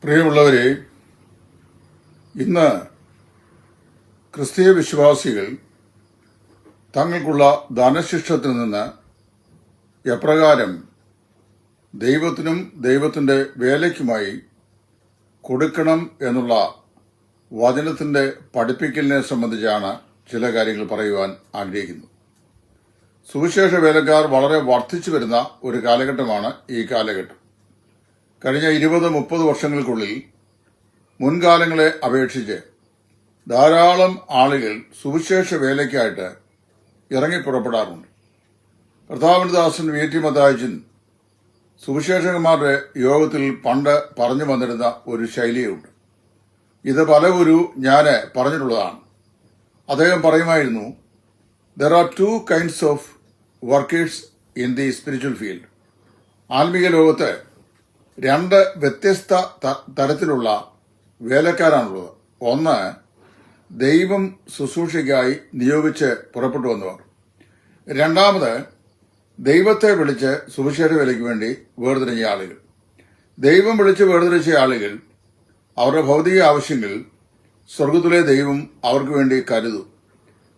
പ്രിയമുള്ളവരെ, ഇന്ന് ക്രിസ്തീയ വിശ്വാസികൾ തങ്ങൾക്കുള്ള ധനശിഷ്ടത്തിൽ നിന്ന് എപ്രകാരം ദൈവത്തിനും ദൈവത്തിൻ്റെ വേലയ്ക്കുമായി കൊടുക്കണം എന്നുള്ള വചനത്തിൻ്റെ പഠിപ്പിക്കലിനെ സംബന്ധിച്ചാണ് ചില കാര്യങ്ങൾ പറയുവാൻ ആഗ്രഹിക്കുന്നത്. സുവിശേഷ വേലക്കാർ വളരെ വർദ്ധിച്ചു വരുന്ന ഒരു കാലഘട്ടമാണ് ഈ കാലഘട്ടം. കഴിഞ്ഞ 20-30 വർഷങ്ങൾക്കുള്ളിൽ മുൻകാലങ്ങളെ അപേക്ഷിച്ച് ധാരാളം ആളുകൾ സുവിശേഷ വേലയ്ക്കായിട്ട് ഇറങ്ങി പുറപ്പെടാറുണ്ട്. കർത്താവിന്റെ ദാസൻ വി.ടി. മത്തായിച്ചൻ സുവിശേഷകന്മാരുടെ യോഗത്തിൽ പണ്ട് പറഞ്ഞു വന്നിരുന്ന ഒരു ശൈലിയുണ്ട്. ഇത് പലവരും ഞാൻ പറഞ്ഞിട്ടുള്ളതാണ്. അദ്ദേഹം പറയുമായിരുന്നു, there are 2 kinds of workers in the spiritual field. ആത്മീയ ലോകത്ത് 2 വ്യത്യസ്ത തരത്തിലുള്ള വേലക്കാരാണുള്ളത്. ഒന്ന്, ദൈവം ശുശ്രൂഷയ്ക്കായി നിയോഗിച്ച് പുറപ്പെട്ടു വന്നവർ. രണ്ടാമത്, ദൈവത്തെ വിളിച്ച് സുവിശേഷ വേലയ്ക്ക് വേണ്ടി വേർതിരിഞ്ഞ ആളുകൾ. ദൈവം വിളിച്ച് വേർതിരിച്ച ആളുകൾ അവരുടെ ഭൗതിക ആവശ്യങ്ങൾ സ്വർഗത്തിലെ ദൈവം അവർക്ക് വേണ്ടി കരുതും.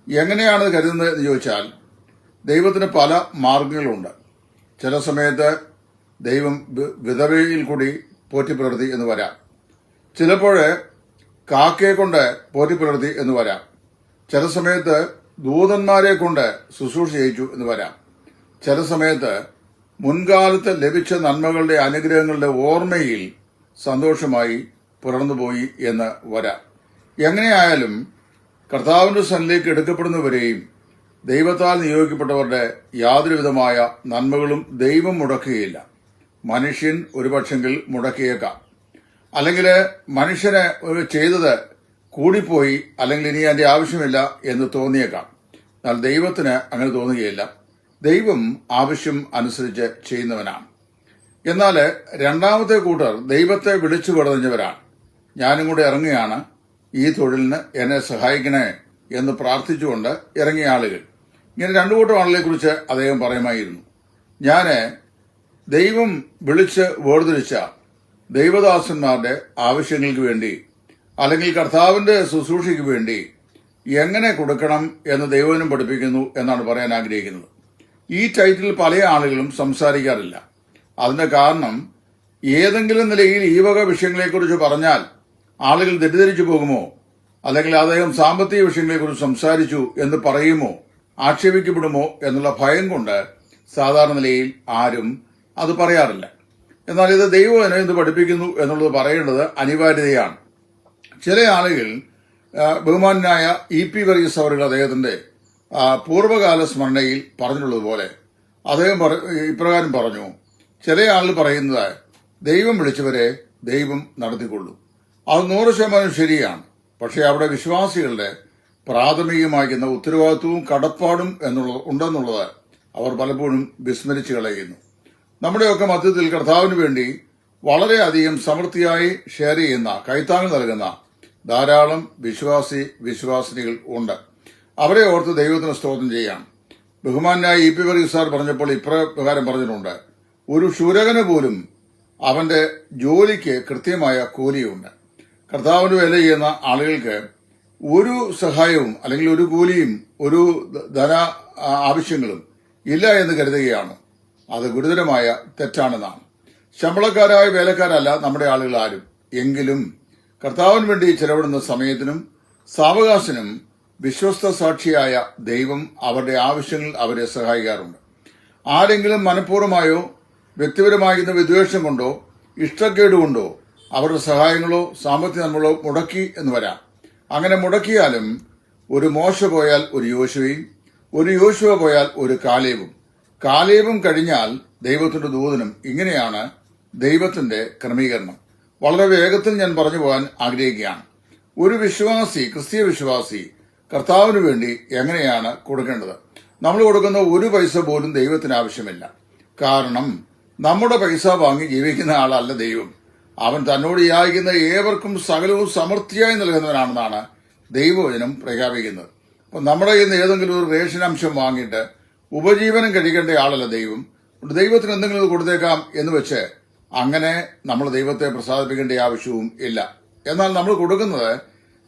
എങ്ങനെയാണ് കരുതുന്നത് എന്ന് ചോദിച്ചാൽ, ദൈവത്തിന് പല മാർഗങ്ങളുണ്ട്. ചില സമയത്ത് ദൈവം വിധവയിൽ കൂടി പോറ്റിപ്പുലർത്തി എന്ന് വരാം. ചിലപ്പോൾ കാക്കയെ കൊണ്ട് പോറ്റിപ്പുലർത്തി എന്ന് വരാം. ചില സമയത്ത് ദൂതന്മാരെ കൊണ്ട് ശുശ്രൂഷ ചെയ്യിച്ചു എന്ന് വരാം. ചില സമയത്ത് മുൻകാലത്ത് ലഭിച്ച നന്മകളുടെ അനുഗ്രഹങ്ങളുടെ ഓർമ്മയിൽ സന്തോഷമായി പുലർന്നുപോയി എന്ന് വരാം. എങ്ങനെയായാലും കർത്താവിന്റെ സന്നിധിയിലേക്ക് എടുക്കപ്പെടുന്നവരെയും ദൈവത്താൽ നിയോഗിക്കപ്പെട്ടവരുടെ യാതൊരുവിധമായ നന്മകളും ദൈവം മുടക്കുകയില്ല. മനുഷ്യൻ ഒരുപക്ഷെങ്കിൽ മുടക്കിയേക്കാം, അല്ലെങ്കിൽ മനുഷ്യന് ചെയ്തത് കൂടിപ്പോയി, അല്ലെങ്കിൽ ഇനി അതിന്റെ ആവശ്യമില്ല എന്ന് തോന്നിയേക്കാം. എന്നാൽ ദൈവത്തിന് അങ്ങനെ തോന്നുകയില്ല. ദൈവം ആവശ്യം അനുസരിച്ച് ചെയ്യുന്നവനാണ്. എന്നാൽ രണ്ടാമത്തെ കൂട്ടർ ദൈവത്തെ വിളിച്ചു പറഞ്ഞവരാണ്. ഞാനും കൂടെ ഇറങ്ങുകയാണ്, ഈ തൊഴിലിന് എന്നെ സഹായിക്കണേ എന്ന് പ്രാർത്ഥിച്ചുകൊണ്ട് ഇറങ്ങിയ ആളുകൾ. ഇങ്ങനെ 2 കൂട്ടം ആളുകളെ കുറിച്ച് അദ്ദേഹം പറയുമായിരുന്നു. ഞാൻ ദൈവം വിളിച്ച് വേർതിരിച്ച ദൈവദാസന്മാരുടെ ആവശ്യങ്ങൾക്ക് വേണ്ടി, അല്ലെങ്കിൽ കർത്താവിന്റെ ശുശ്രൂഷയ്ക്ക് വേണ്ടി എങ്ങനെ കൊടുക്കണം എന്ന് ദൈവനും പഠിപ്പിക്കുന്നു എന്നാണ് പറയാൻ ആഗ്രഹിക്കുന്നത്. ഈ ടൈറ്റിൽ പല ആളുകളും സംസാരിക്കാറില്ല. അതിന്റെ കാരണം, ഏതെങ്കിലും നിലയിൽ ഈ വക വിഷയങ്ങളെക്കുറിച്ച് പറഞ്ഞാൽ ആളുകൾ തെറ്റിദ്ധരിച്ചു പോകുമോ, അല്ലെങ്കിൽ അദ്ദേഹം സാമ്പത്തിക വിഷയങ്ങളെക്കുറിച്ച് സംസാരിച്ചു എന്ന് പറയുമോ, ആക്ഷേപിക്കപ്പെടുമോ എന്നുള്ള ഭയം കൊണ്ട് സാധാരണ നിലയിൽ ആരും അത് പറയാറില്ല. എന്നാൽ ഇത് ദൈവം എന്ത് പഠിപ്പിക്കുന്നു എന്നുള്ളത് പറയേണ്ടത് അനിവാര്യതയാണ്. ചില ആളുകൾ, ബഹുമാനായ E.P. വർഗീസ് അവர்கள் അദ്ദേഹത്തിന്റെ പൂർവ്വകാല സ്മരണയിൽ പറഞ്ഞിട്ടുള്ളതുപോലെ അദ്ദേഹം ഇപ്രകാരം പറഞ്ഞു, ചില ആളുകൾ പറയുന്നത് ദൈവം വിളിച്ചവരെ ദൈവം നടത്തിക്കൊള്ളും. അത് 100% ശരിയാണ്. പക്ഷെ അവിടെ വിശ്വാസികളുടെ പ്രാഥമികമായിരിക്കുന്ന ഉത്തരവാദിത്വവും കടപ്പാടും ഉണ്ടെന്നുള്ളത് അവർ പലപ്പോഴും വിസ്മരിച്ചു കളയുന്നു. നമ്മുടെയൊക്കെ മധ്യത്തിൽ കർത്താവിന് വേണ്ടി വളരെയധികം സമൃദ്ധിയായി ഷെയർ ചെയ്യുന്ന, കൈത്താങ്ങ് നൽകുന്ന ധാരാളം വിശ്വാസിനികൾ ഉണ്ട്. അവരെ ഓർത്ത് ദൈവത്തിന് സ്തോത്രം ചെയ്യാം. ബഹുമാനായ E.P. വർഗീസ് സാർ പറഞ്ഞപ്പോൾ ഇപ്രകാരം പറഞ്ഞിട്ടുണ്ട്, ഒരു ശൂരകന് പോലും അവന്റെ ജോലിക്ക് കൃത്യമായ കൂലിയുണ്ട്. കർത്താവിന് വേല ചെയ്യുന്ന ആളുകൾക്ക് ഒരു സഹായവും, അല്ലെങ്കിൽ ഒരു കൂലിയും, ഒരു ധന ആവശ്യങ്ങളും ഇല്ല എന്ന് കരുതുകയാണ്. അത് ഗുരുതരമായ തെറ്റാണെന്നാണ്. ശമ്പളക്കാരായ വേലക്കാരല്ല നമ്മുടെ ആളുകൾ ആരും. എങ്കിലും കർത്താവിന് വേണ്ടി ചെലവിടുന്ന സമയത്തിനും സാവകാശനും വിശ്വസ്ത സാക്ഷിയായ ദൈവം അവരുടെ ആവശ്യങ്ങൾ അവരെ സഹായിക്കാറുണ്ട്. ആരെങ്കിലും മനഃപൂർവ്വമായോ വ്യക്തിപരമായിരുന്ന വിദ്വേഷം കൊണ്ടോ ഇഷ്ടക്കേടുകൊണ്ടോ അവരുടെ സഹായങ്ങളോ സാമ്പത്തിക നന്മകളോ മുടക്കി എന്ന് വരാം. അങ്ങനെ മുടക്കിയാലും ഒരു മോശ പോയാൽ ഒരു യോശുവയും, ഒരു യോശുവ പോയാൽ ഒരു കാലേബും കഴിഞ്ഞാൽ ദൈവത്തിന്റെ ദൂതനും. ഇങ്ങനെയാണ് ദൈവത്തിന്റെ ക്രമീകരണം. വളരെ വേഗത്തിൽ ഞാൻ പറഞ്ഞു പോകാൻ ആഗ്രഹിക്കുകയാണ്. ഒരു വിശ്വാസി, ക്രിസ്തീയ വിശ്വാസി കർത്താവിന് വേണ്ടി എങ്ങനെയാണ് കൊടുക്കേണ്ടത്? നമ്മൾ കൊടുക്കുന്ന ഒരു പൈസ പോലും ദൈവത്തിന് ആവശ്യമില്ല. കാരണം നമ്മുടെ പൈസ വാങ്ങി ജീവിക്കുന്ന ആളല്ല ദൈവം. അവൻ തന്നോട് യാചിക്കുന്ന ഏവർക്കും സകലവും സമൃദ്ധിയായി നൽകുന്നവനാണെന്നാണ് ദൈവവചനം പ്രഖ്യാപിക്കുന്നത്. അപ്പം നമ്മുടെ കയ്യിൽ നിന്ന് ഏതെങ്കിലും ഒരു റേഷൻ അംശം വാങ്ങിയിട്ട് ഉപജീവനം കഴിക്കേണ്ട ആളല്ല ദൈവം. ദൈവത്തിന് എന്തെങ്കിലും കൊടുത്തേക്കാം എന്ന് വെച്ച് അങ്ങനെ നമ്മൾ ദൈവത്തെ പ്രസാദിപ്പിക്കേണ്ട ആവശ്യവും ഇല്ല. എന്നാൽ നമ്മൾ കൊടുക്കുന്നത്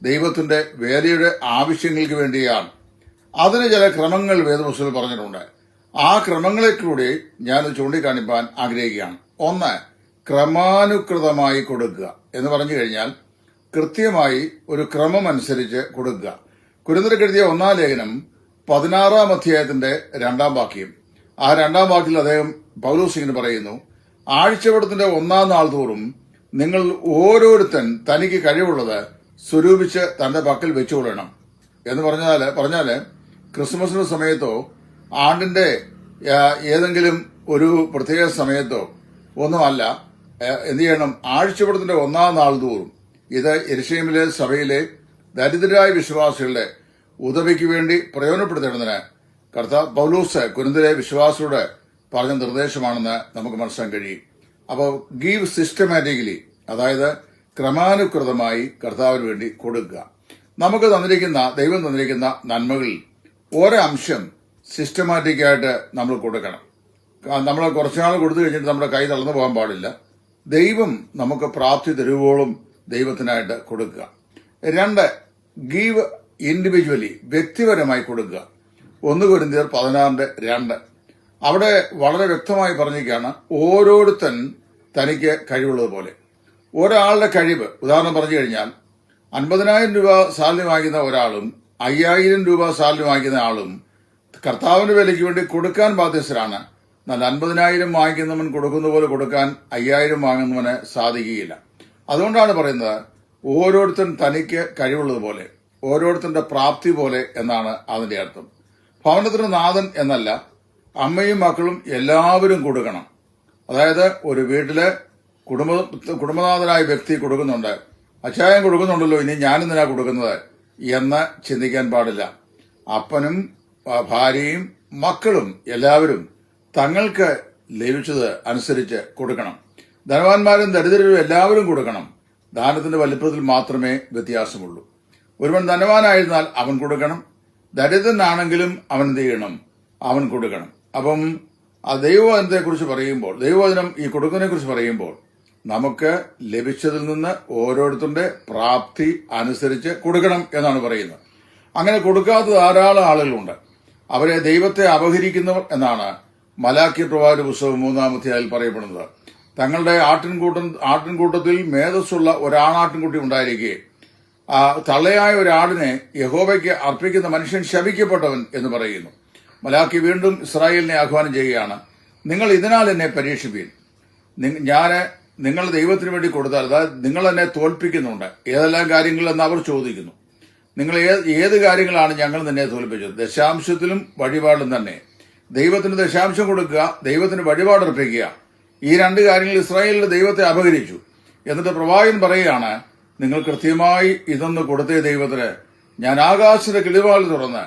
ദൈവത്തിന്റെ വേലയുടെ ആവശ്യങ്ങൾക്ക് വേണ്ടിയാണ്. അതിന് ചില ക്രമങ്ങൾ വേദപുസ്തകത്തിൽ പറഞ്ഞിട്ടുണ്ട്. ആ ക്രമങ്ങളെ കൂടി ഞാൻ ചൂണ്ടിക്കാണിപ്പാൻ ആഗ്രഹിക്കുകയാണ്. ഒന്ന്, ക്രമാനുകൃതമായി കൊടുക്കുക എന്ന് പറഞ്ഞു കഴിഞ്ഞാൽ കൃത്യമായി ഒരു ക്രമം അനുസരിച്ച് കൊടുക്കുക. കൊരിന്ത്യർക്ക് എഴുതിയ 1-ാം ലേഖനം 16-ാം അധ്യായത്തിന്റെ 2-ാം വാക്യം. ആ 2-ാം വാക്യത്തിൽ അദ്ദേഹം പൗലോസ് ഇങ്ങനെ പറയുന്നു, ആഴ്ചവട്ടത്തിന്റെ 1-ാം നാൾ തോറും നിങ്ങൾ ഓരോരുത്തൻ തനിക്ക് കഴിവുള്ളത് സ്വരൂപിച്ച് തന്റെ പക്കൽ വെച്ചുകൊള്ളണം എന്ന് പറഞ്ഞാല് ക്രിസ്മസിന്റെ സമയത്തോ ആണ്ടിന്റെ ഏതെങ്കിലും ഒരു പ്രത്യേക സമയത്തോ ഒന്നുമല്ല. എന്ത് ചെയ്യണം? ആഴ്ചവട്ടത്തിന്റെ 1-ാം നാൾ തോറും ഇത് യെരുശലേമിലെ സഭയിലെ ദരിദ്രരായ വിശ്വാസികളുടെ ഉദവിക്ക് വേണ്ടി പ്രയോജനപ്പെടുത്തേണ്ടതിന് പൗലോസ് കൊരിന്ത്യയിലെ വിശ്വാസിയോട് പറഞ്ഞ നിർദ്ദേശമാണെന്ന് നമുക്ക് മനസ്സിലാക്കാൻ കഴിയും. അപ്പോൾ ഗീവ് സിസ്റ്റമാറ്റിക്കലി, അതായത് ക്രമാനുകൃതമായി കർത്താവിന് വേണ്ടി കൊടുക്കുക. നമുക്ക് ദൈവം തന്നിരിക്കുന്ന നന്മകളിൽ ഒരംശം സിസ്റ്റമാറ്റിക്കായിട്ട് നമ്മൾ കൊടുക്കണം. നമ്മൾ കുറച്ചുനാൾ കൊടുത്തു കഴിഞ്ഞിട്ട് നമ്മുടെ കൈ തളർന്നു പോകാൻ പാടില്ല. ദൈവം നമുക്ക് പ്രാപ്തി തരുവോളം ദൈവത്തിനായിട്ട് കൊടുക്കുക. 2, ഗീവ് ഇൻഡിവിജ്വലി, വ്യക്തിപരമായി കൊടുക്കുക. 1 കൊരിന്ത്യർ 16:2 അവിടെ വളരെ വ്യക്തമായി പറഞ്ഞിരിക്കുകയാണ്, ഓരോരുത്തൻ തനിക്ക് കഴിവുള്ളതുപോലെ. ഒരാളുടെ കഴിവ്, ഉദാഹരണം പറഞ്ഞു കഴിഞ്ഞാൽ 50,000 രൂപ സാലറി വാങ്ങിക്കുന്ന ഒരാളും 5,000 രൂപ സാലറി വാങ്ങിക്കുന്ന ആളും കർത്താവിന്റെ വിലയ്ക്ക് വേണ്ടി കൊടുക്കാൻ ബാധ്യസ്ഥരാണ്. എന്നാൽ 50,000 വാങ്ങിക്കുന്നവൻ കൊടുക്കുന്ന പോലെ കൊടുക്കാൻ 5,000 വാങ്ങുന്നവന് സാധിക്കുകയില്ല. അതുകൊണ്ടാണ് പറയുന്നത് ഓരോരുത്തൻ തനിക്ക് കഴിവുള്ളതുപോലെ, ഓരോരുത്തന്റെ പ്രാപ്തി പോലെ എന്നാണ് അതിന്റെ അർത്ഥം. ഭവനത്തിന് നാഥൻ എന്നല്ല, അമ്മയും മക്കളും എല്ലാവരും കൊടുക്കണം. അതായത് ഒരു വീട്ടില് കുടുംബനാഥനായ വ്യക്തി കൊടുക്കുന്നുണ്ട്, അച്ചായൻ കൊടുക്കുന്നുണ്ടല്ലോ, ഇനി ഞാനെന്തിനാ കൊടുക്കുന്നത് എന്ന് ചിന്തിക്കാൻ പാടില്ല. അപ്പനും ഭാര്യയും മക്കളും എല്ലാവരും തങ്ങൾക്ക് ലഭിച്ചത് അനുസരിച്ച് കൊടുക്കണം. ധനവാന്മാരും ദരിദ്രരും എല്ലാവരും കൊടുക്കണം. ദാനത്തിന്റെ വലിപ്പത്തിൽ മാത്രമേ വ്യത്യാസമുള്ളൂ. ഒരുവൻ ധനവാനായിരുന്നാൽ അവൻ കൊടുക്കണം, ദരിദ്രനാണെങ്കിലും അവൻ എന്ത് ചെയ്യണം? അവൻ കൊടുക്കണം. അപ്പം ആ ദൈവവചനത്തെക്കുറിച്ച് പറയുമ്പോൾ, ദൈവവചനം ഈ കൊടുക്കുന്നതിനെ കുറിച്ച് പറയുമ്പോൾ നമുക്ക് ലഭിച്ചതിൽ നിന്ന് ഓരോരുത്തരുടെ പ്രാപ്തി അനുസരിച്ച് കൊടുക്കണം എന്നാണ് പറയുന്നത്. അങ്ങനെ കൊടുക്കാത്ത ധാരാളം ആളുകളുണ്ട്. അവരെ ദൈവത്തെ അപഹരിക്കുന്നവർ എന്നാണ് മലാക്കി പ്രവാചക പുസ്തകം 3-ാം അധ്യായത്തിൽ പറയപ്പെടുന്നത്. തങ്ങളുടെ ആട്ടിൻകൂട്ടത്തിൽ മേധസ്സുള്ള ഒരാണാട്ടിൻകുട്ടി ഉണ്ടായിരിക്കെ തള്ളയായ ഒരാടിനെ യഹോവയ്ക്ക് അർപ്പിക്കുന്ന മനുഷ്യൻ ശപിക്കപ്പെട്ടവൻ എന്ന് പറയുന്നു. മലാക്കി വീണ്ടും ഇസ്രായേലിനെ ആഹ്വാനം ചെയ്യുകയാണ്, നിങ്ങൾ ഇതിനാൽ എന്നെ പരീക്ഷിപ്പീൻ. നിങ്ങൾ ദൈവത്തിന് വേണ്ടി കൊടുത്താൽ, അതായത് നിങ്ങൾ എന്നെ തോൽപ്പിക്കുന്നുണ്ട് ഏതെല്ലാം കാര്യങ്ങളെന്ന് അവർ ചോദിക്കുന്നു. നിങ്ങൾ ഏത് കാര്യങ്ങളാണ് ഞങ്ങൾ നിന്നെ തോൽപ്പിച്ചത്? ദശാംശത്തിലും വഴിപാടും തന്നെ. ദൈവത്തിന് ദശാംശം കൊടുക്കുക, ദൈവത്തിന് വഴിപാടർപ്പിക്കുക. ഈ 2 കാര്യങ്ങൾ ഇസ്രായേലിന്റെ ദൈവത്തെ അപഹരിച്ചു. എന്നിട്ട് പ്രവാചകൻ പറയുകയാണ്, നിങ്ങൾ കൃത്യമായി ഇതൊന്ന് കൊടുത്തേ ദൈവത്തിന്, ഞാൻ ആകാശത്തിന്റെ കിളിവാതിൽ തുറന്ന്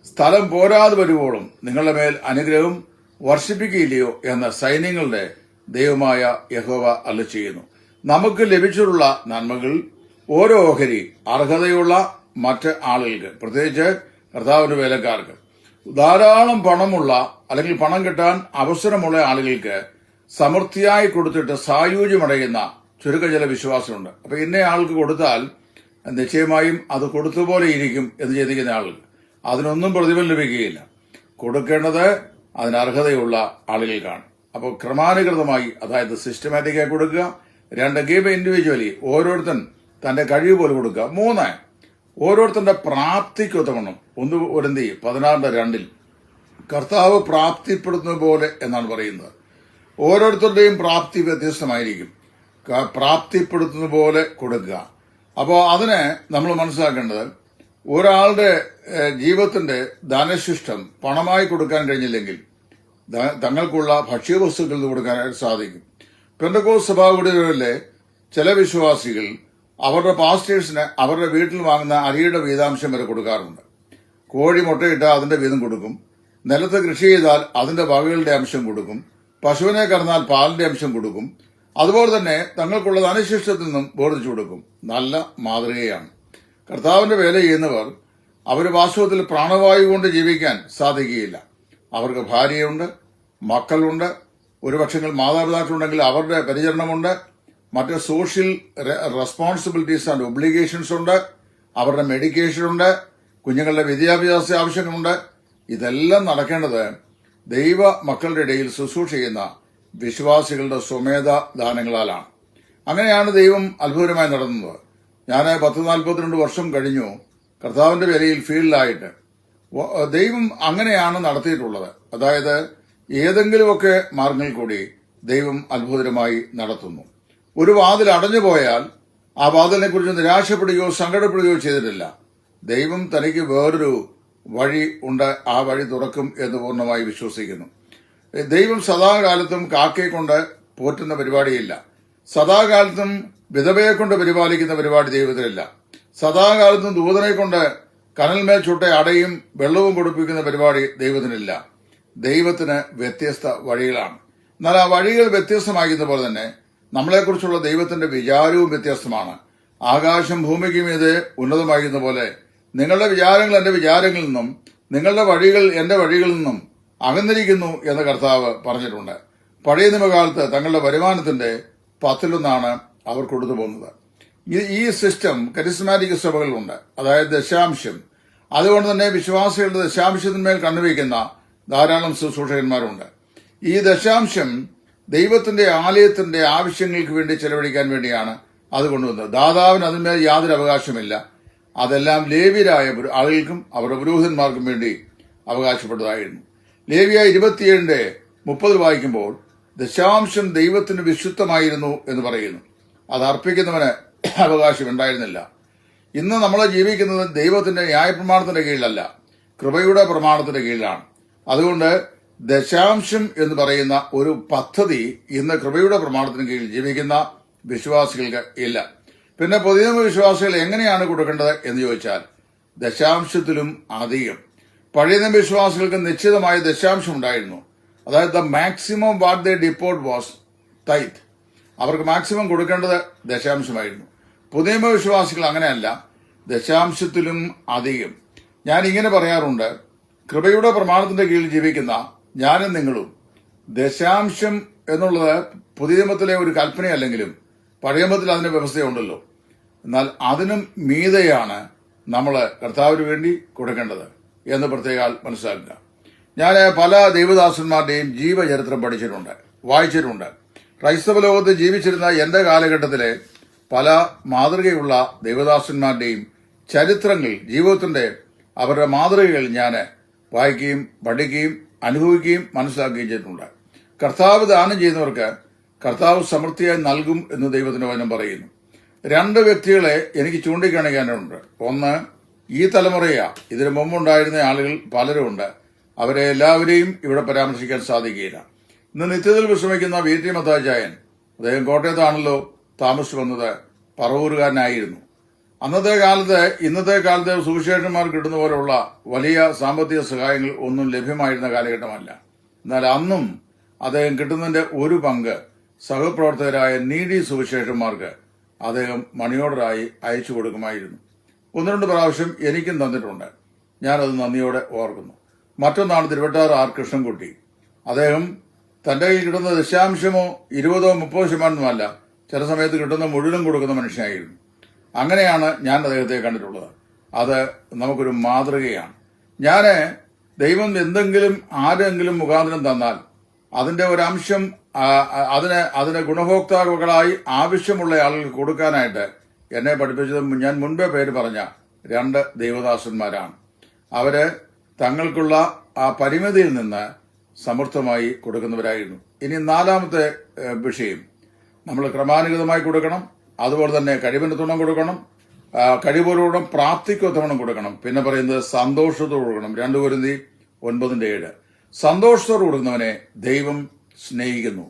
സ്ഥലം പോരാതെ വരുവോളും നിങ്ങളുടെ മേൽ അനുഗ്രഹം വർഷിപ്പിക്കുകയില്ലയോ എന്ന് സൈന്യങ്ങളുടെ ദൈവമായ യഹോവ അരുളിച്ചെയ്യുന്നു. നമുക്ക് ലഭിച്ചിട്ടുള്ള നന്മകൾ ഓരോ ഓഹരി അർഹതയുള്ള മറ്റ് ആളുകൾക്ക്, പ്രത്യേകിച്ച് കർത്താവിന്റെ വേലക്കാർക്ക്, ധാരാളം പണമുള്ള അല്ലെങ്കിൽ പണം കിട്ടാൻ അവസരമുള്ള ആളുകൾക്ക് സമൃദ്ധിയായി കൊടുത്തിട്ട് സായുജ്യമടയുന്ന ചുരുക്കം ചില വിശ്വാസമുണ്ട്. അപ്പൊ ഇന്ന ആൾക്ക് കൊടുത്താൽ നിശ്ചയമായും അത് കൊടുത്തുപോലെ ഇരിക്കും എന്ന് ചിന്തിക്കുന്ന ആളുകൾ, അതിനൊന്നും പ്രതിഫലം ലഭിക്കുകയില്ല. കൊടുക്കേണ്ടത് അതിന് അർഹതയുള്ള ആളുകൾക്കാണ്. അപ്പോൾ ക്രമാനുഗതമായി, അതായത് സിസ്റ്റമാറ്റിക്കായി കൊടുക്കുക. 2, ഗീവ് ഇൻഡിവിജ്വലി, ഓരോരുത്തൻ തന്റെ കഴിവ് പോലെ കൊടുക്കുക. 3, ഓരോരുത്തരുടെ പ്രാപ്തിക്കൊത്തവണ്ണം. 1 കൊരിന്ത്യർ 16:2 കർത്താവ് പ്രാപ്തിപ്പെടുത്തുന്ന പോലെ എന്നാണ് പറയുന്നത്. ഓരോരുത്തരുടെയും പ്രാപ്തി വ്യത്യസ്തമായിരിക്കും. പ്രാപ്തിപ്പെടുത്തുന്ന പോലെ കൊടുക്കുക. അപ്പോൾ അതിന് നമ്മൾ മനസ്സിലാക്കേണ്ടത്, ഒരാളുടെ ജീവിതത്തിന്റെ ധനശിഷ്ടം പണമായി കൊടുക്കാൻ കഴിഞ്ഞില്ലെങ്കിൽ തങ്ങൾക്കുള്ള ഭക്ഷ്യവസ്തുക്കൾ കൊടുക്കാനായിട്ട് സാധിക്കും. പെന്തക്കോസ്ത് സഭാകുടികളിലെ ചില വിശ്വാസികൾ അവരുടെ പാസ്റ്റേഴ്സിന് അവരുടെ വീട്ടിൽ വാങ്ങുന്ന അരിയുടെ വീതാംശം വരെ കൊടുക്കാറുണ്ട്. കോഴി മുട്ടയിട്ട് അതിന്റെ വീതം കൊടുക്കും. നിലത്ത് കൃഷി ചെയ്താൽ അതിന്റെ വകകളുടെ അംശം കൊടുക്കും. പശുവിനെ കറന്നാൽ പാലിന്റെ അംശം കൊടുക്കും. അതുപോലെ തന്നെ തങ്ങൾക്കുള്ള ധനശിഷ്ടത്തിൽ നിന്നും വേർതിച്ചു കൊടുക്കും. നല്ല മാതൃകയാണ്. കർത്താവിന്റെ വേല ചെയ്യുന്നവർ അവർ വാസ്തവത്തിൽ പ്രാണവായു കൊണ്ട് ജീവിക്കാൻ സാധിക്കുകയില്ല. അവർക്ക് ഭാര്യയുണ്ട്, മക്കളുണ്ട്, ഒരു പക്ഷെങ്കിൽ മാതാപിതാക്കളുണ്ടെങ്കിൽ അവരുടെ പരിചരണമുണ്ട്, മറ്റ് സോഷ്യൽ റെസ്പോൺസിബിലിറ്റീസ് ആൻഡ് ഒബ്ലിഗേഷൻസ് ഉണ്ട്, അവരുടെ മെഡിക്കേഷൻ ഉണ്ട്, കുഞ്ഞുങ്ങളുടെ വിദ്യാഭ്യാസ ആവശ്യങ്ങളുണ്ട്. ഇതെല്ലാം നടക്കേണ്ടത് ദൈവ മക്കളുടെ ഇടയിൽ ശുശ്രൂഷ ചെയ്യുന്ന വിശ്വാസികളുടെ സ്വമേധ ദാനങ്ങളാലാണ്. അങ്ങനെയാണ് ദൈവം അത്ഭുതമായി നടന്നത്. ഞാൻ 42 വർഷം കഴിഞ്ഞു കർത്താവിന്റെ വേലയിൽ ഫീൽഡിലായിട്ട്. ദൈവം അങ്ങനെയാണ് നടത്തിയിട്ടുള്ളത്. അതായത് ഏതെങ്കിലുമൊക്കെ മാർഗങ്ങളിൽ കൂടി ദൈവം അത്ഭുതമായി നടത്തുന്നു. ഒരു വാതിൽ അടഞ്ഞു പോയാൽ ആ വാതിലിനെ കുറിച്ച് നിരാശപ്പെടുകയോ സങ്കടപ്പെടുകയോ ചെയ്തിട്ടില്ല. ദൈവം തനിക്ക് വേറൊരു വഴി ഉണ്ട്, ആ വഴി തുറക്കും എന്ന് പൂർണ്ണമായി വിശ്വസിക്കുന്നു. ദൈവം സദാകാലത്തും കാക്കയെ കൊണ്ട് പോറ്റുന്ന പരിപാടിയില്ല. സദാകാലത്തും വിധവയെ കൊണ്ട് പരിപാലിക്കുന്ന പരിപാടി ദൈവത്തിലില്ല. സദാകാലത്തും ദൂതനെ കൊണ്ട് കനൽമേൽ ചുട്ട അടയും വെള്ളവും കൊടുപ്പിക്കുന്ന പരിപാടി ദൈവത്തിനില്ല. ദൈവത്തിന് വ്യത്യസ്ത വഴികളാണ്. എന്നാൽ ആ വഴികൾ വ്യത്യസ്തമാകുന്ന പോലെ തന്നെ നമ്മളെക്കുറിച്ചുള്ള ദൈവത്തിന്റെ വിചാരവും വ്യത്യസ്തമാണ്. ആകാശം ഭൂമിക്ക് മീതെ ഉന്നതമാകുന്ന പോലെ നിങ്ങളുടെ വിചാരങ്ങൾ എന്റെ വിചാരങ്ങളിൽ നിന്നും നിങ്ങളുടെ വഴികൾ എന്റെ വഴികളിൽ നിന്നും അകന്നിരിക്കുന്നു എന്ന് കർത്താവ് പറഞ്ഞിട്ടുണ്ട്. പഴയ നിയമകാലത്ത് തങ്ങളുടെ വരുമാനത്തിന്റെ 10% അവർ കൊടുത്തു പോകുന്നത്. ഈ സിസ്റ്റം കരിസ്മാറ്റിക് സഭകളിലുണ്ട്, അതായത് ദശാംശം. അതുകൊണ്ട് തന്നെ വിശ്വാസികളുടെ ദശാംശത്തിന്മേൽ കണ്ണുവയ്ക്കുന്ന ധാരാളം ശുശ്രൂഷകന്മാരുണ്ട്. ഈ ദശാംശം ദൈവത്തിന്റെ ആലയത്തിന്റെ ആവശ്യങ്ങൾക്ക് വേണ്ടി ചെലവഴിക്കാൻ വേണ്ടിയാണ് അത് കൊണ്ടുവന്നത്. ദാതാവിന് അതിന്മേൽ യാതൊരു അവകാശമില്ല. അതെല്ലാം ലേവ്യരായ ആളുകൾക്കും അവരുടെ പുരോഹിതന്മാർക്കും വേണ്ടി അവകാശപ്പെട്ടതായിരുന്നു. ലേവ്യ 27:30 വായിക്കുമ്പോൾ ദശാംശം ദൈവത്തിന് വിശുദ്ധമായിരുന്നു എന്ന് പറയുന്നു. അത് അർപ്പിക്കുന്നവന് അവകാശം ഉണ്ടായിരുന്നില്ല. ഇന്ന് നമ്മൾ ജീവിക്കുന്നത് ദൈവത്തിന്റെ ന്യായപ്രമാണത്തിന്റെ കീഴിലല്ല, കൃപയുടെ പ്രമാണത്തിന്റെ കീഴിലാണ്. അതുകൊണ്ട് ദശാംശം എന്ന് പറയുന്ന ഒരു പദ്ധതി ഇന്ന് കൃപയുടെ പ്രമാണത്തിന് കീഴിൽ ജീവിക്കുന്ന വിശ്വാസികൾക്ക് ഇല്ല. പിന്നെ പുതിയ വിശ്വാസികൾ എങ്ങനെയാണ് കൊടുക്കേണ്ടത് എന്ന് ചോദിച്ചാൽ ദശാംശത്തിലും അധികം. പഴയ നിയമ വിശ്വാസികൾക്ക് നിശ്ചിതമായ ദശാംശം ഉണ്ടായിരുന്നു. അതായത് the maximum what they deport was tithe. അവർക്ക് മാക്സിമം കൊടുക്കേണ്ടത് ദശാംശമായിരുന്നു. പുതിയ നിയമ വിശ്വാസികൾ അങ്ങനെയല്ല, ദശാംശത്തിലും അധികം. ഞാൻ ഇങ്ങനെ പറയാറുണ്ട്, കൃപയുടെ പ്രമാണത്തിന്റെ കീഴിൽ ജീവിക്കുന്ന ഞാനും നിങ്ങളും ദശാംശം എന്നുള്ളത് പുതിയ നിയമത്തിലെ ഒരു കൽപ്പനയല്ലെങ്കിലും പഴയ നിയമത്തിൽ അതിന്റെ വ്യവസ്ഥയുണ്ടല്ലോ. എന്നാൽ അതിനും മീതെയാണ് നമ്മൾ കർത്താവിന് വേണ്ടി കൊടുക്കേണ്ടത് എന്ന് പ്രത്യേകം മനസ്സിലാക്കുക. ഞാൻ പല ദൈവദാസന്മാരുടെയും ജീവചരിത്രം പഠിച്ചിട്ടുണ്ട്, വായിച്ചിട്ടുണ്ട്. ക്രൈസ്തവ ലോകത്ത് ജീവിച്ചിരുന്ന എന്റെ കാലഘട്ടത്തിലെ പല മാതൃകയുള്ള ദൈവദാസന്മാരുടെയും ചരിത്രങ്ങൾ, ജീവിതത്തിന്റെ അവരുടെ മാതൃകകൾ ഞാൻ വായിക്കുകയും പഠിക്കുകയും അനുഭവിക്കുകയും മനസ്സിലാക്കുകയും ചെയ്തിട്ടുണ്ട്. കർത്താവ് ദാനം ചെയ്യുന്നവർക്ക് കർത്താവ് സമൃദ്ധിയായി നൽകും എന്ന് ദൈവത്തിന്റെ വചനം പറയുന്നു. 2 വ്യക്തികളെ എനിക്ക് ചൂണ്ടിക്കാണിക്കാനുണ്ട്. ഒന്ന് ഈ തലമുറയാ. ഇതിനു മുമ്പുണ്ടായിരുന്ന ആളുകൾ പലരും ഉണ്ട്. അവരെ എല്ലാവരെയും ഇവിടെ പരാമർശിക്കാൻ സാധിക്കുകയില്ല. ഇന്ന് നിത്യത്തിൽ വിശ്രമിക്കുന്ന VT മത്തായിച്ചായൻ, അദ്ദേഹം കോട്ടയത്താണല്ലോ താമസിച്ചു വന്നത്, പറവൂരുകാരനായിരുന്നു. ഇന്നത്തെ കാലത്ത് സുവിശേഷന്മാർ കിട്ടുന്ന പോലുള്ള വലിയ സാമ്പത്തിക സഹായങ്ങൾ ഒന്നും ലഭ്യമായിരുന്ന കാലഘട്ടമല്ല. എന്നാൽ അന്നും അദ്ദേഹം കിട്ടുന്നതിന്റെ ഒരു പങ്ക് സഹപ്രവർത്തകരായ നീഡി സുവിശേഷന്മാർക്ക് അദ്ദേഹം മണി ഓർഡറായി അയച്ചു കൊടുക്കുമായിരുന്നു. 1-2 പ്രാവശ്യം എനിക്കും തന്നിട്ടുണ്ട്. ഞാനത് നന്ദിയോടെ ഓർക്കുന്നു. മറ്റൊന്നാണ് തിരുവട്ടാർ R. കൃഷ്ണൻകുട്ടി. അദ്ദേഹം തന്റെ കയ്യിൽ കിട്ടുന്ന ദശാംശമോ 20-30% അല്ല, ചില സമയത്ത് കിട്ടുന്ന മുഴുവൻ കൊടുക്കുന്ന മനുഷ്യനായിരുന്നു. അങ്ങനെയാണ് ഞാൻ അദ്ദേഹത്തെ കണ്ടിട്ടുള്ളത്. അത് നമുക്കൊരു മാതൃകയാണ്. ദൈവം എന്തെങ്കിലും ആരെങ്കിലും മുഖാന്തരം തന്നാൽ അതിന്റെ ഒരംശം അതിന് ഗുണഭോക്താക്കളായി ആവശ്യമുള്ള ആളുകൾക്ക് കൊടുക്കാനായിട്ട് എന്നെ പഠിപ്പിച്ചത് ഞാൻ മുൻപേ പേര് പറഞ്ഞ 2 ദൈവദാസന്മാരാണ്. അവര് തങ്ങൾക്കുള്ള ആ പരിമിതിയിൽ നിന്ന് സമർത്ഥമായി കൊടുക്കുന്നവരായിരുന്നു. ഇനി 4ാമത്തെ വിഷയം, നമ്മൾ ക്രമാനുഗതമായി കൊടുക്കണം. അതുപോലെ തന്നെ കഴിവിന് തുണം കൊടുക്കണം, കഴിവോടുകൂടെ പ്രാപ്തിക്കൊത്തവണ്ണം കൊടുക്കണം. പിന്നെ പറയുന്നത് സന്തോഷത്തോട് കൊടുക്കണം. 2 കൊരിന്ത്യർ 9:7. സന്തോഷത്തോട് കൊടുക്കുന്നവനെ ദൈവം സ്നേഹിക്കുന്നു.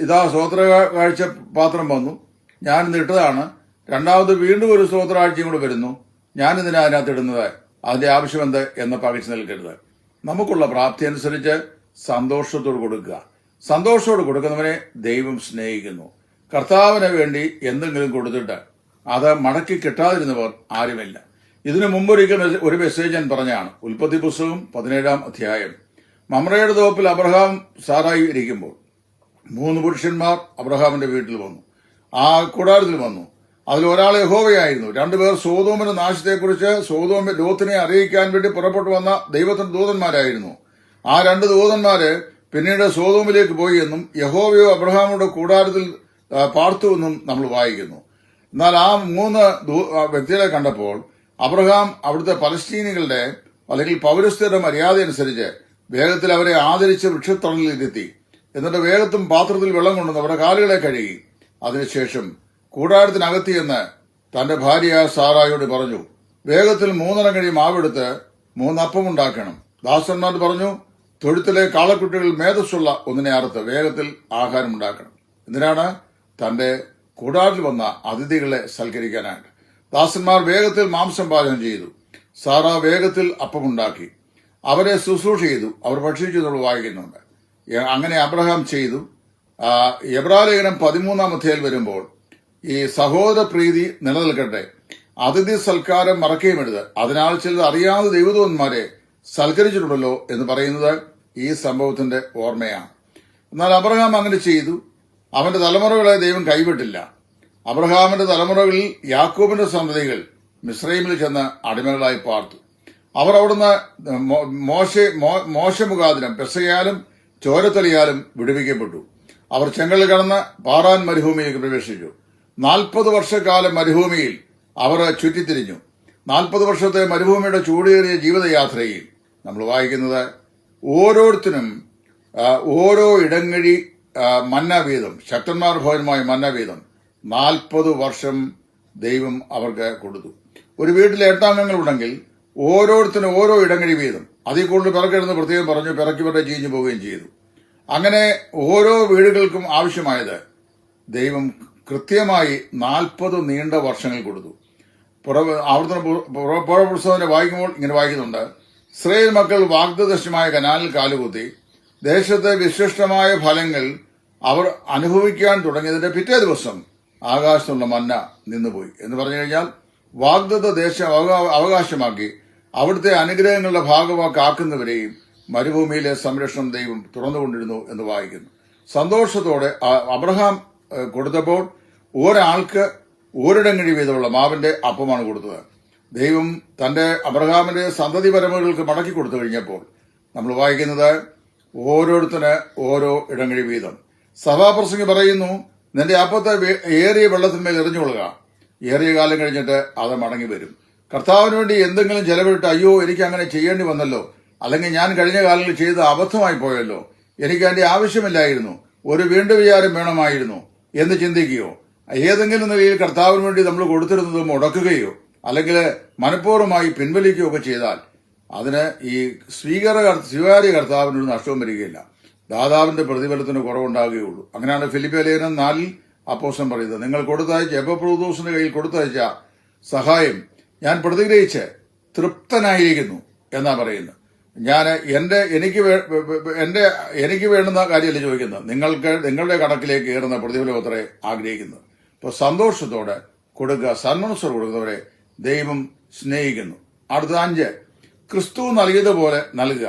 ഇതാ സ്തോത്ര കാഴ്ച പാത്രം വന്നു, ഞാനിന്ന് ഇട്ടതാണ്, രണ്ടാമത് വീണ്ടും ഒരു സ്തോത്രാഴ്ചയും കൂടെ വരുന്നു, ഞാനിതിനെ അതിനകത്ത് ഇടുന്നത്, അതിന്റെ ആവശ്യമെന്ത് എന്ന് പകച്ചു നിൽക്കരുത്. നമുക്കുള്ള പ്രാപ്തി അനുസരിച്ച് സന്തോഷത്തോട് കൊടുക്കുക. സന്തോഷത്തോട് കൊടുക്കുന്നവനെ ദൈവം സ്നേഹിക്കുന്നു. കർത്താവിന് വേണ്ടി എന്തെങ്കിലും കൊടുത്തിട്ട് അത് മടക്കി കിട്ടാതിരുന്നവർ ആരുമില്ല. ഇതിനു മുമ്പൊരിക്കൽ ഒരു മെസ്സേജ് ഞാൻ പറഞ്ഞാണ്. ഉൽപ്പത്തി പുസ്തകം 17-ാം അധ്യായം മമ്രയുടെ തോപ്പിൽ അബ്രഹാം സാറായി ഇരിക്കുമ്പോൾ 3 പുരുഷന്മാർ അബ്രഹാമിന്റെ വീട്ടിൽ വന്നു, ആ കൂടാരത്തിൽ വന്നു. അതിൽ ഒരാൾ യഹോവയായിരുന്നു. 2 പേർ സോതോമിന്റെ നാശത്തെക്കുറിച്ച് ലോത്തിനെ അറിയിക്കാൻ വേണ്ടി പുറപ്പെട്ടു വന്ന ദൈവത്തിന്റെ ദൂതന്മാരായിരുന്നു. ആ 2 ദൂതന്മാര് പിന്നീട് സോതോമിലേക്ക് പോയി എന്നും യഹോവയോ അബ്രഹാമിന്റെ കൂടാരത്തിൽ പാർത്തുവെന്നും നമ്മൾ വായിക്കുന്നു. എന്നാൽ ആ 3 വ്യക്തികളെ കണ്ടപ്പോൾ അബ്രഹാം അവിടുത്തെ പലസ്തീനികളുടെ അല്ലെങ്കിൽ പൗരസ്ത്യരുടെ മര്യാദ അനുസരിച്ച് വേഗത്തിൽ അവരെ ആദരിച്ച് വൃക്ഷത്തണലിലിരുത്തി. എന്നിട്ട് വേഗത്തും പാത്രത്തിൽ വെള്ളം കൊണ്ടുവന്ന് അവരുടെ കാലുകളെ കഴുകി. അതിനുശേഷം കൂടാരത്തിനകത്തിയെന്ന് തന്റെ ഭാര്യ സാറായോട് പറഞ്ഞു, വേഗത്തിൽ 3 കഴി മാവെടുത്ത് 3 അപ്പം ഉണ്ടാക്കണം. ദാസന്മാർ പറഞ്ഞു, തൊഴുത്തിലെ കാളക്കുട്ടികൾ മേധസ്സുള്ള ഒന്നിനെ അറുത്ത് വേഗത്തിൽ ആഹാരം ഉണ്ടാക്കണം. എന്തിനാണ്? തന്റെ കൂടാരത്തിൽ വന്ന അതിഥികളെ സൽക്കരിക്കാനായിട്ട്. ദാസന്മാർ വേഗത്തിൽ മാംസം പാചകം ചെയ്തു. സാറ വേഗത്തിൽ അപ്പമുണ്ടാക്കി അവരെ ശുശ്രൂഷ ചെയ്തു. അവർ ഭക്ഷിച്ചു എന്നുള്ള വായിക്കുന്നുണ്ട്. അങ്ങനെ അബ്രഹാം ചെയ്തു. എബ്രാലേഖനം 13-ാം അധ്യായത്തിൽ വരുമ്പോൾ ഈ സഹോദര പ്രീതി നിലനിൽക്കട്ടെ, അതിഥി സൽക്കാരം മറക്കുകയുമരുത്, അതിനാൽ ചിലത് അറിയാതെ ദൈവദൂതന്മാരെ സൽക്കരിച്ചിട്ടുണ്ടല്ലോ എന്ന് പറയുന്നത് ഈ സംഭവത്തിന്റെ ഓർമ്മയാണ്. എന്നാൽ അബ്രഹാം അങ്ങനെ ചെയ്തു. അവന്റെ തലമുറകളെ ദൈവം കൈവിട്ടില്ല. അബ്രഹാമിന്റെ തലമുറകളിൽ യാക്കോബിന്റെ സന്തതികൾ മിസ്രൈമിൽ ചെന്ന് അടിമകളായി പാർത്തു. അവർ അവിടുന്ന് മോശ മുഖാന്തരം പെസയാലും ചോരത്തലിയാലും വിടുവിക്കപ്പെട്ടു. അവർ ചെങ്കടൽ കടന്ന് പാറാൻ മരുഭൂമിയിലേക്ക് പ്രവേശിച്ചു. 40 വർഷക്കാലം മരുഭൂമിയിൽ അവർ ചുറ്റിത്തിരിഞ്ഞു. 40 വർഷത്തെ മരുഭൂമിയുടെ ചൂടേറിയ ജീവിതയാത്രയിൽ നമ്മൾ വായിക്കുന്നത് ഓരോരുത്തരും ഓരോ ഇടങ്ങഴി മന്ന വീതം, ശക്തന്മാർ ഭവനമായ മന്ന വീതം 40 വർഷം ദൈവം അവർക്ക് കൊടുത്തു. ഒരു വീട്ടിലെ 8 അംഗങ്ങളുണ്ടെങ്കിൽ ഓരോരുത്തരും ഓരോ ഇടങ്ങഴി വീതം, അതിൽ കൂടുതൽ പിറക്കരുന്ന് പ്രത്യേകം പറഞ്ഞു, പിറക്കിവരുടെ ചീഞ്ഞു പോവുകയും ചെയ്തു. അങ്ങനെ ഓരോ വീടുകൾക്കും ആവശ്യമായത് ദൈവം കൃത്യമായി 40 നീണ്ട വർഷങ്ങൾ കൊടുത്തു. പുറപ്പുറ വായിക്കുമ്പോൾ ഇങ്ങനെ വായിക്കുന്നുണ്ട്, ഇസ്രായേൽ മക്കൾ വാഗ്ദത്തമായ കനാലിൽ കാലുകുത്തി ദേശത്തെ വിശിഷ്ടമായ ഫലങ്ങൾ അവർ അനുഭവിക്കാൻ തുടങ്ങിയതിന്റെ പിറ്റേ ദിവസം ആകാശത്തുള്ള മന്ന നിന്നുപോയി എന്ന് പറഞ്ഞു കഴിഞ്ഞാൽ വാഗ്ദത്ത ദേശം അവകാശമാക്കി അവിടുത്തെ അനുഗ്രഹങ്ങളുടെ ഭാഗമാക്കാക്കുന്നവരെയും മരുഭൂമിയിലെ സംരക്ഷണം ദൈവം തുറന്നുകൊണ്ടിരുന്നു എന്ന് വായിക്കുന്നു. സന്തോഷത്തോടെ അബ്രഹാം കൊടുത്തപ്പോൾ ഒരാൾക്ക് ഒരിടങ്ങഴി വീതമുള്ള മാവിന്റെ അപ്പമാണ് കൊടുത്തത്. ദൈവം തന്റെ അബ്രഹാമിന്റെ സന്തതി പരമ്പരകൾക്ക് മടക്കി കൊടുത്തു കഴിഞ്ഞപ്പോൾ നമ്മൾ വായിക്കുന്നത് ഓരോരുത്തന് ഓരോ ഇടങ്ങഴി വീതം. സഭാപ്രസംഗി പറയുന്നു, നിന്റെ അപ്പത്തെ ഏറിയ വെള്ളത്തിന്മേൽ എറിഞ്ഞുകൊള്ളുക, ഏറിയ കാലം കഴിഞ്ഞിട്ട് അത് മടങ്ങി വരും. കർത്താവിന് വേണ്ടി എന്തെങ്കിലും ചെലവിട്ട് അയ്യോ എനിക്ക് അങ്ങനെ ചെയ്യേണ്ടി വന്നല്ലോ, അല്ലെങ്കിൽ ഞാൻ കഴിഞ്ഞ കാലങ്ങളിൽ ചെയ്ത് അബദ്ധമായി പോയല്ലോ, എനിക്ക് അതിന്റെ ആവശ്യമില്ലായിരുന്നു, ഒരു വീണ്ടും വിചാരം വേണമായിരുന്നു എന്ന് ചിന്തിക്കുകയോ ഏതെങ്കിലും നിലയിൽ കർത്താവിന് വേണ്ടി നമ്മൾ കൊടുത്തിരുന്നത് മുടക്കുകയോ അല്ലെങ്കിൽ മനഃപൂർവ്വമായി പിൻവലിക്കുകയോ ഒക്കെ ചെയ്താൽ അതിന് ഈ സ്വീകാര്യ കർത്താവിനൊരു നഷ്ടവും വരികയില്ല, ദാതാവിന്റെ പ്രതിഫലത്തിന് കുറവുണ്ടാകുകയുള്ളൂ. അങ്ങനെയാണ് ഫിലിപ്പിയ ലേഖനം 4 അപ്പോസ്തലൻ പറയുന്നത്, നിങ്ങൾ കൊടുത്തയച്ച എപ്പപ്രോദോസിന്റെ കയ്യിൽ കൊടുത്തയച്ച സഹായം ഞാൻ പ്രതിഗ്രഹിച്ച് തൃപ്തനായിരിക്കുന്നു എന്നാ പറയുന്നത്. ഞാൻ എനിക്ക് വേണ്ടുന്ന കാര്യമല്ല ചോദിക്കുന്നത്, നിങ്ങളുടെ കണക്കിലേക്ക് കയറുന്ന പ്രതിഫലം അത്രേ ആഗ്രഹിക്കുന്നത്. അപ്പോൾ സന്തോഷത്തോടെ കൊടുക്കുക, സന്മനസ്സോടെ കൊടുക്കുന്നവരെ ദൈവം സ്നേഹിക്കുന്നു. അടുത്ത 5, ക്രിസ്തു നൽകിയതുപോലെ നൽകുക.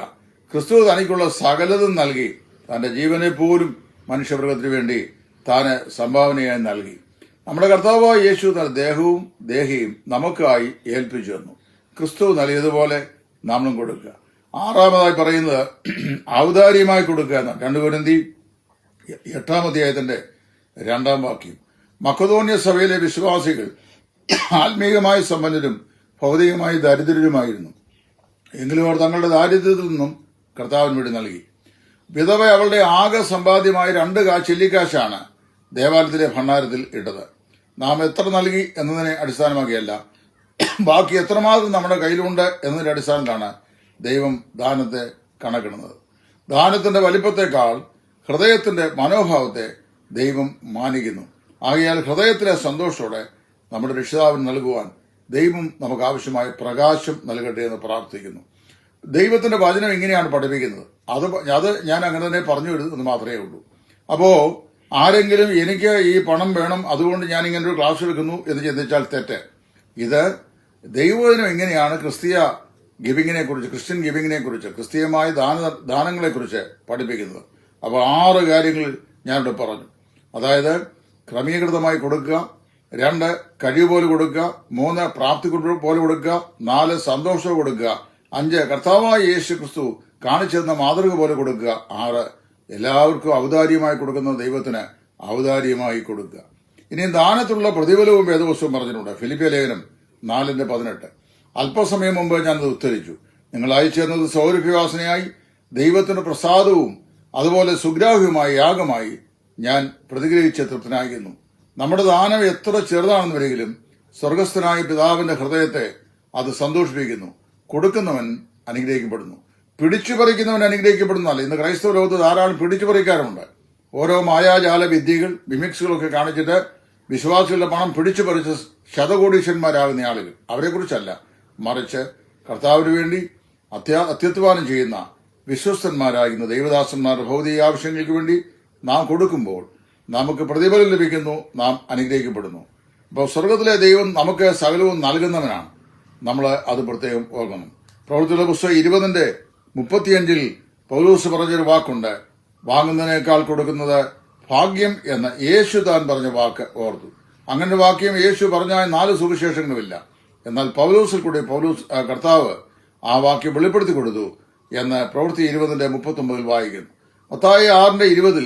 ക്രിസ്തു തനിക്കുള്ള സകലതും നൽകി തന്റെ ജീവനെ പോലും മനുഷ്യവർഗത്തിന് വേണ്ടി താന് സംഭാവനയായി നൽകി. നമ്മുടെ കർത്താവായ യേശു തന്റെ ദേഹവും ദേഹിയും നമുക്കായി ഏൽപ്പിച്ചു തന്നു. ക്രിസ്തു നൽകിയതുപോലെ നമ്മളും കൊടുക്കുക. 6ാമതായി പറയുന്നത് ഔദാര്യമായി കൊടുക്കുക എന്നാണ്. 2 കൊരിന്ത്യർ 8-ാം അധ്യായത്തിന്റെ 2-ാം വാക്യം. മക്കദോന്യ സഭയിലെ വിശ്വാസികൾ ആത്മീയമായി സമ്പന്നരും ഭൗതികമായി ദരിദ്രരുമായിരുന്നു. എങ്കിലും അവർ തങ്ങളുടെ ദാരിദ്ര്യത്തിൽ നിന്നും കർത്താവിന് വേണ്ടി നൽകി. വിധവ അവളുടെ ആകെ സമ്പാദ്യമായ 2 ചെല്ലിക്കാശാണ് ദേവാലയത്തിലെ ഭണ്ഡാരത്തിൽ ഇട്ടത്. നാം എത്ര നൽകി എന്നതിനെ അടിസ്ഥാനമാക്കിയല്ല, ബാക്കി എത്രമാത്രം നമ്മുടെ കയ്യിലുണ്ട് എന്നതിന്റെ അടിസ്ഥാനത്തിലാണ് ദൈവം ദാനത്തെ കണക്കിടുന്നത്. ദാനത്തിന്റെ വലിപ്പത്തെക്കാൾ ഹൃദയത്തിന്റെ മനോഭാവത്തെ ദൈവം മാനിക്കുന്നു. ആകയാൽ ഹൃദയത്തിലെ സന്തോഷത്തോടെ നമ്മുടെ രക്ഷിതാവിന് നൽകുവാൻ ദൈവം നമുക്ക് ആവശ്യമായ പ്രകാശം നൽകട്ടെ എന്ന് പ്രാർത്ഥിക്കുന്നു. ദൈവത്തിന്റെ വചനം ഇങ്ങനെയാണ് പഠിപ്പിക്കുന്നത്. അത് ഞാൻ അങ്ങനെ തന്നെ പറഞ്ഞു എന്ന് മാത്രമേ ഉള്ളൂ. അപ്പോ ആരെങ്കിലും എനിക്ക് ഈ പണം വേണം അതുകൊണ്ട് ഞാൻ ഇങ്ങനെ ഒരു ക്ലാസ് എടുക്കുന്നു എന്ന് ചിന്തിച്ചാൽ തെറ്റ്. ഇത് ദൈവവചനം എങ്ങനെയാണ് ക്രിസ്തീയ ഗിവിങ്ങിനെ കുറിച്ച്, ക്രിസ്ത്യൻ ഗിവിങ്ങിനെ കുറിച്ച്, ക്രിസ്തീയമായ ദാനങ്ങളെക്കുറിച്ച് പഠിപ്പിക്കുന്നത്. അപ്പോൾ 6 കാര്യങ്ങൾ ഞാനിവിടെ പറഞ്ഞു. അതായത് ക്രമീകൃതമായി കൊടുക്കുക, 2 കഴിവ് പോലെ കൊടുക്കുക, 3 പ്രാപ്തി പോലെ കൊടുക്കുക, 4 സന്തോഷം കൊടുക്കുക, 5 കർത്താവായ യേശു ക്രിസ്തു കാണിച്ചെന്ന മാതൃക പോലെ കൊടുക്കുക, 6 എല്ലാവർക്കും ഔദാര്യമായി കൊടുക്കുന്ന ദൈവത്തിന് ഔദാര്യമായി കൊടുക്കുക. ഇനി ദാനത്തിലുള്ള പ്രതിഫലവും വേദപുസ്തകം പറഞ്ഞിട്ടുണ്ട്. ഫിലിപ്പിയ ലേഖനം 4:18. അല്പസമയം മുമ്പ് ഞാനത് ഉദ്ധരിച്ചു. നിങ്ങൾ അയച്ചെന്നത് സൗരഭ്യവാസനയായി ദൈവത്തിന്റെ പ്രസാദവും അതുപോലെ സുഗ്രാഹ്യമായ യാഗമായി ഞാൻ പ്രതിഗ്രഹിച്ച് തൃപ്തനായിരുന്നു. നമ്മുടെ ദാനം എത്ര ചെറുതാണെന്ന് വരെങ്കിലും സ്വർഗസ്ഥനായ പിതാവിന്റെ ഹൃദയത്തെ അത് സന്തോഷിപ്പിക്കുന്നു. കൊടുക്കുന്നവൻ അനുഗ്രഹിക്കപ്പെടുന്നു, പിടിച്ചുപറിക്കുന്നവൻ അനുഗ്രഹിക്കപ്പെടുന്നതല്ല. ഇന്ന് ക്രൈസ്തവ ലോകത്ത് ധാരാളം പിടിച്ചുപറിക്കാറുണ്ട്. ഓരോ മായാജാല വിദ്യകൾ, മിമിക്സുകളൊക്കെ കാണിച്ചിട്ട് വിശ്വാസികളുടെ പണം പിടിച്ചുപറിച്ച് ശതകോടീശ്വരന്മാരാകുന്ന ആളുകൾ. അവരെക്കുറിച്ചല്ല, മറിച്ച് കർത്താവിന് വേണ്ടി അത്യധ്വാനം ചെയ്യുന്ന വിശ്വസ്തന്മാരാകുന്ന ദൈവദാസന്മാരുടെ ഭൗതിക ആവശ്യങ്ങൾക്ക് വേണ്ടി നാം കൊടുക്കുമ്പോൾ നമുക്ക് പ്രതിഫലം ലഭിക്കുന്നു, നാം അനുഗ്രഹിക്കപ്പെടുന്നു. അപ്പോൾ സ്വർഗത്തിലെ ദൈവം നമുക്ക് സകലവും നൽകുന്നവനാണ്. നമ്മൾ അത് പ്രത്യേകം ഓർക്കണം. പ്രവൃത്തിയുടെ പുസ്തകം 20:35 പൗലോസ് പറഞ്ഞൊരു വാക്കുണ്ട്. വാങ്ങുന്നതിനേക്കാൾ കൊടുക്കുന്നത് ഭാഗ്യം എന്ന് യേശു താൻ പറഞ്ഞ വാക്ക് ഓർത്തു. അങ്ങനെ വാക്യം യേശു പറഞ്ഞ 4 സുവിശേഷങ്ങളുമില്ല. എന്നാൽ പൗലോസിൽ കൂടി കർത്താവ് ആ വാക്യം വെളിപ്പെടുത്തി കൊടുത്തു എന്ന് പ്രവൃത്തി 20:39 വായിക്കുന്നു. മത്തായി 6:20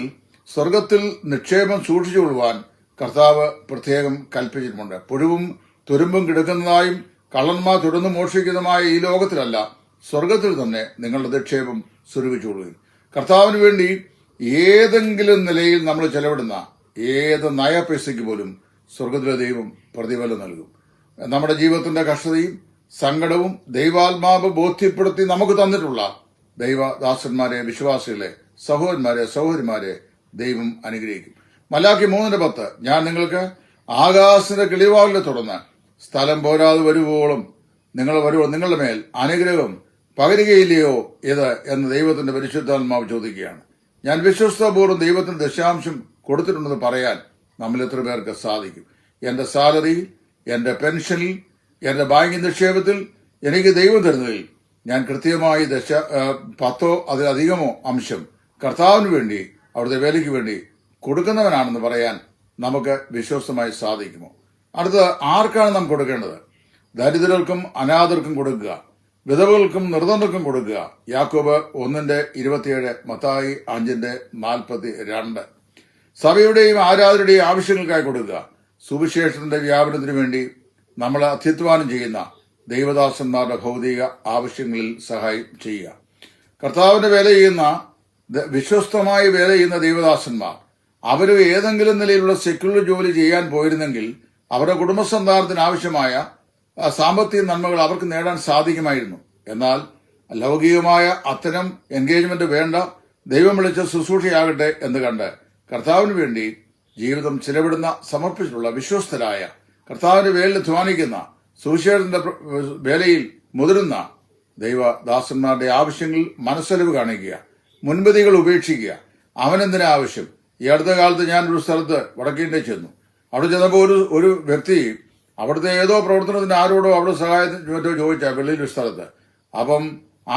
സ്വർഗത്തിൽ നിക്ഷേപം സൂക്ഷിച്ചുകൊള്ളുവാൻ കർത്താവ് പ്രത്യേകം കൽപ്പിച്ചിട്ടുണ്ട്. പുഴുവും തുരുമ്പും കിടക്കുന്നതായും കള്ളന്മാർ തുടർന്ന് മോഷ്ടിക്കുന്നതുമായ ഈ ലോകത്തിലല്ല, സ്വർഗത്തിൽ തന്നെ നിങ്ങളുടെ നിക്ഷേപം സ്വരൂപിച്ചുകൊള്ളുകയും. കർത്താവിന് വേണ്ടി ഏതെങ്കിലും നിലയിൽ നമ്മൾ ചെലവിടുന്ന ഏത് നയപൈസയ്ക്ക് പോലും സ്വർഗത്തിലെ ദൈവം പ്രതിഫലം നൽകും. നമ്മുടെ ജീവിതത്തിന്റെ കഷ്ടതയും സങ്കടവും ദൈവാത്മാവ് ബോധ്യപ്പെടുത്തി നമുക്ക് തന്നിട്ടുള്ള ദൈവദാസന്മാരെ, വിശ്വാസികളെ, സഹോദരന്മാരെ, സഹോദരിമാരെ ദൈവം അനുഗ്രഹിക്കും. മലാക്കി 3:10 ഞാൻ നിങ്ങൾക്ക് ആകാശത്തിന്റെ കിളിവാതിലെ തുറന്ന് സ്ഥലം പോരാതെ വരുവോളം നിങ്ങളുടെ മേൽ അനുഗ്രഹം പകരുകയില്ലയോ ഇത് എന്ന് ദൈവത്തിന്റെ പരിശുദ്ധാത്മാവ് ചോദിക്കുകയാണ്. ഞാൻ വിശ്വസ്തപൂർവ്വം ദൈവത്തിന് ദശാംശം കൊടുത്തിട്ടുണ്ടെന്ന് പറയാൻ നമ്മൾ എത്ര പേർക്ക് സാധിക്കും? എന്റെ സാലറിയിൽ, എന്റെ പെൻഷനിൽ, എന്റെ ബാങ്ക് നിക്ഷേപത്തിൽ എനിക്ക് ദൈവം തരുന്നതിൽ ഞാൻ കൃത്യമായി 10 അതിലധികമോ അംശം കർത്താവിന് വേണ്ടി, അവിടുത്തെ വേലയ്ക്ക് വേണ്ടി കൊടുക്കുന്നവനാണെന്ന് പറയാൻ നമുക്ക് വിശ്വസ്തമായി സാധിക്കുമോ? അടുത്തത്, ആർക്കാണ് നാം കൊടുക്കേണ്ടത്? ദരിദ്രർക്കും അനാഥർക്കും കൊടുക്കുക, വിധവകൾക്കും നിർധനർക്കും കൊടുക്കുക. യാക്കോബ് 1:27, മത്തായി 5:42. സഭയുടെയും ആരാധനയുടെയും ആവശ്യങ്ങൾക്കായി കൊടുക്കുക. സുവിശേഷത്തിന്റെ വ്യാപനത്തിനു വേണ്ടി നമ്മൾ അത്യധ്വാനം ചെയ്യുന്ന ദൈവദാസന്മാരുടെ ഭൗതിക ആവശ്യങ്ങളിൽ സഹായം ചെയ്യുക. കർത്താവിന്റെ വേല ചെയ്യുന്ന, വിശ്വസ്തമായി വേല ചെയ്യുന്ന ദൈവദാസന്മാർ അവർ ഏതെങ്കിലും നിലയിലുള്ള സെക്യുലർ ജോലി ചെയ്യാൻ പോയിരുന്നെങ്കിൽ അവരുടെ കുടുംബസന്താനത്തിന് ആവശ്യമായ സാമ്പത്തിക നന്മകൾ അവർക്ക് നേടാൻ സാധിക്കുമായിരുന്നു. എന്നാൽ ലൗകികമായ അത്തരം എൻഗേജ്മെന്റ് വേണ്ട, ദൈവം വിളിച്ച ശുശ്രൂഷയാകട്ടെ എന്ന് കണ്ട് കർത്താവിന് വേണ്ടി ജീവിതം ചിലവിടുന്ന, സമർപ്പിച്ചിട്ടുള്ള വിശ്വസ്തരായ, കർത്താവിന്റെ വേലയിൽ ധ്വാനിക്കുന്ന, സുവിശേഷത്തിന്റെ വേലയിൽ മുതിരുന്ന ദൈവദാസന്മാരുടെ ആവശ്യങ്ങളിൽ മനസ്സലിവ് കാണിക്കുക, മുൻപതികൾ ഉപേക്ഷിക്കുക. അവനെന്തിനാ ആവശ്യം? ഈ അടുത്ത കാലത്ത് ഞാൻ ഒരു സ്ഥലത്ത് വടക്കേണ്ടി ചെന്നു. അവിടെ ചെന്നപ്പോൾ ഒരു വ്യക്തി അവിടുത്തെ ഏതോ പ്രവർത്തനത്തിന് ആരോടോ അവിടെ സഹായത്തിന് മറ്റോ ചോദിച്ചാൽ വെള്ളിയിൽ ഒരു സ്ഥലത്ത്. അപ്പം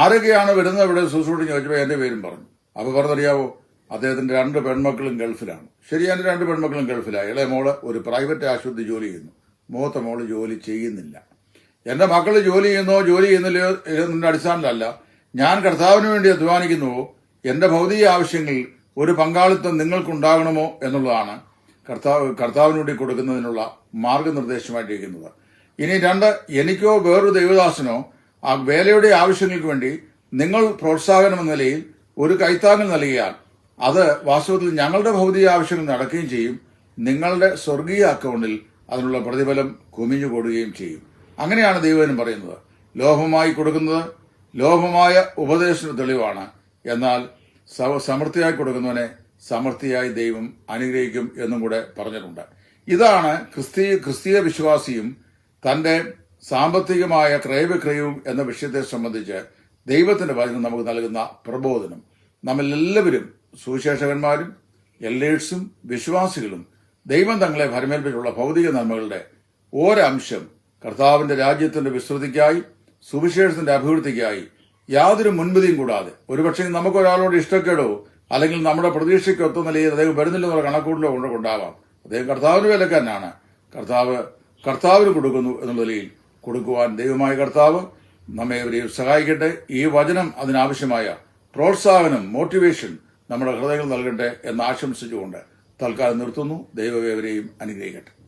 ആരൊക്കെയാണ് വരുന്നത് ഇവിടെ ശുശ്രൂഷ ചോദിച്ചപ്പോൾ എന്റെ പേരും പറഞ്ഞു. അപ്പൊ പറഞ്ഞറിയാവോ, അദ്ദേഹത്തിന്റെ 2 പെൺമക്കളും ഗൾഫിലാണ്. ശരി, എന്റെ 2 പെൺമക്കളും ഗൾഫിലാണ്. ഇളയ മോള് ഒരു പ്രൈവറ്റ് ആശുപത്രി ജോലി ചെയ്യുന്നു, മൂത്ത മോള് ജോലി ചെയ്യുന്നില്ല. എന്റെ മക്കൾ ജോലി ചെയ്യുന്നില്ലയോ എന്നതിന്റെ അടിസ്ഥാനത്തിലല്ല, ഞാൻ കർത്താവിന് വേണ്ടി അധ്വാനിക്കുന്നുവോ, എന്റെ ഭൗതിക ആവശ്യങ്ങളിൽ ഒരു പങ്കാളിത്തം നിങ്ങൾക്കുണ്ടാകണമോ എന്നുള്ളതാണ് കർത്താവിന് വേണ്ടി കൊടുക്കുന്നതിനുള്ള മാർഗനിർദ്ദേശമായിട്ടിരിക്കുന്നത്. ഇനി 2, എനിക്കോ വേറൊരു ദൈവദാസനോ ആ വേലയുടെ ആവശ്യങ്ങൾക്ക് വേണ്ടി നിങ്ങൾ പ്രോത്സാഹനം എന്ന നിലയിൽ ഒരു കൈത്താങ്ങൽ നൽകിയാൽ അത് വാസ്തവത്തിൽ ഞങ്ങളുടെ ഭൗതിക ആവശ്യങ്ങൾ നടക്കുകയും ചെയ്യും. നിങ്ങളുടെ സ്വർഗീയ അക്കൗണ്ടിൽ അതിനുള്ള പ്രതിഫലം കുമിഞ്ഞു കൊടുക്കുകയും ചെയ്യും. അങ്ങനെയാണ് ദൈവം പറയുന്നത്. ലോഭമായി കൊടുക്കുന്നത് ലോഭമായ ഉപദേശത്തിന് തെളിവാണ്. എന്നാൽ സമൃദ്ധിയായി കൊടുക്കുന്നവനെ സമൃദ്ധിയായി ദൈവം അനുഗ്രഹിക്കും എന്നും കൂടെ പറഞ്ഞിട്ടുണ്ട്. ഇതാണ് ക്രിസ്തീയ വിശ്വാസിയും തന്റെ സാമ്പത്തികമായ ക്രയവിക്രയവും എന്ന വിഷയത്തെ സംബന്ധിച്ച് ദൈവത്തിന്റെ വചനം നമുക്ക് നൽകുന്ന പ്രബോധനം. നമ്മൾ എല്ലാവരും സുവിശേഷകന്മാരും എൽഡേഴ്സും വിശ്വാസികളും ദൈവം തങ്ങളെ ഭരമേൽപ്പിച്ചുള്ള ഭൗതിക നന്മകളുടെ ഒരംശം കർത്താവിന്റെ രാജ്യത്തിന്റെ വിസ്തൃതിക്കായി, സുവിശേഷത്തിന്റെ അഭിവൃദ്ധിക്കായി യാതൊരു മുൻവിധിയും കൂടാതെ, ഒരുപക്ഷെ നമുക്കൊരാളോട് ഇഷ്ടക്കേടോ അല്ലെങ്കിൽ നമ്മുടെ പ്രതീക്ഷയ്ക്ക് ഒത്ത നിലയിൽ അദ്ദേഹം വരുന്നില്ലെന്നുള്ള കണക്കൂട്ടിലോ കൊണ്ടാവാം. അദ്ദേഹം കർത്താവിന് വിലക്കാരനാണ്. കർത്താവിന് കൊടുക്കുന്നു എന്നുള്ള നിലയിൽ കൊടുക്കുവാൻ ദൈവമായ കർത്താവ് നമ്മെ ഇവരെയും സഹായിക്കട്ടെ. ഈ വചനം അതിനാവശ്യമായ പ്രോത്സാഹനം, മോട്ടിവേഷൻ നമ്മുടെ ഹൃദയങ്ങൾ നൽകട്ടെ എന്ന് ആശംസിച്ചുകൊണ്ട് തൽക്കാലം നിർത്തുന്നു. ദൈവം ഇവരെയും അനുഗ്രഹിക്കട്ടെ.